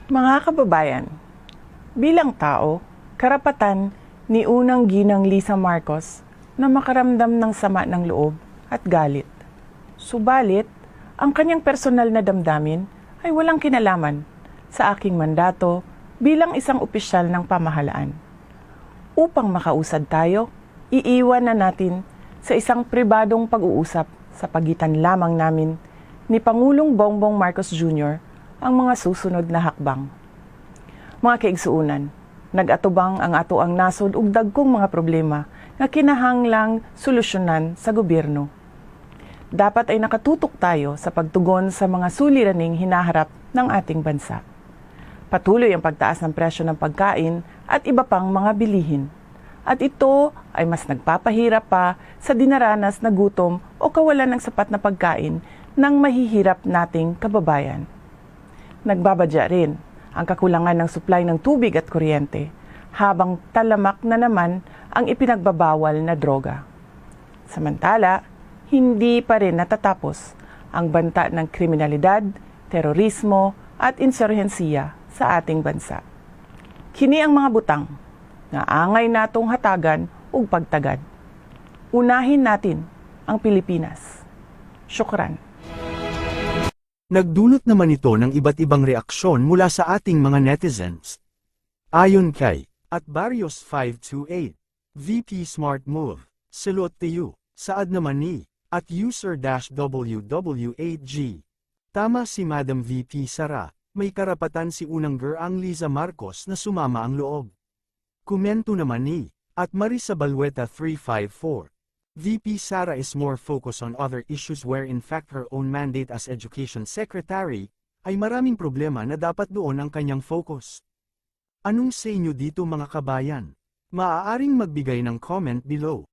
Mga kababayan, bilang tao, karapatan ni unang ginang Lisa Marcos na makaramdam ng sama ng loob at galit. Subalit, ang kanyang personal na damdamin ay walang kinalaman sa aking mandato bilang isang opisyal ng pamahalaan. Upang makausad tayo, iiwan na natin sa isang pribadong pag-uusap sa pagitan lamang namin ni Pangulong Bongbong Marcos Jr. ang mga susunod na hakbang. Mga kaigsuunan, nag-atubang ang ato ang nasod ug dagkong mga problema nga kinahanglang solusyonan sa gobyerno. Dapat ay nakatutok tayo sa pagtugon sa mga suliraning hinaharap ng ating bansa. Patuloy ang pagtaas ng presyo ng pagkain at iba pang mga bilihin. At ito ay mas nagpapahirap pa sa dinaranas na gutom o kawalan ng sapat na pagkain ng mahihirap nating kababayan. Nagbabadya rin ang kakulangan ng supply ng tubig at kuryente, habang talamak na naman ang ipinagbabawal na droga. Samantala, hindi pa rin natatapos ang banta ng kriminalidad, terorismo at insurhensiya sa ating bansa. Kini ang mga butang na angay natong hatagan ug pagtagad. Unahin natin ang Pilipinas. Syukran. Nagdulot naman ito ng iba't ibang reaksyon mula sa ating mga netizens. Ayon kay @Barrios528, VP Smart Move, Salute to you, saad naman ni @user-WW8G. Tama si Madam VP Sara, may karapatan si unang geraang Liza Marcos na sumama ang loob. Komento naman ni @Marisa Balueta354. VP Sara is more focused on other issues where in fact her own mandate as Education Secretary, ay maraming problema na dapat doon ang kanyang focus. Anong sa inyo dito mga kabayan? Maaaring magbigay ng comment below.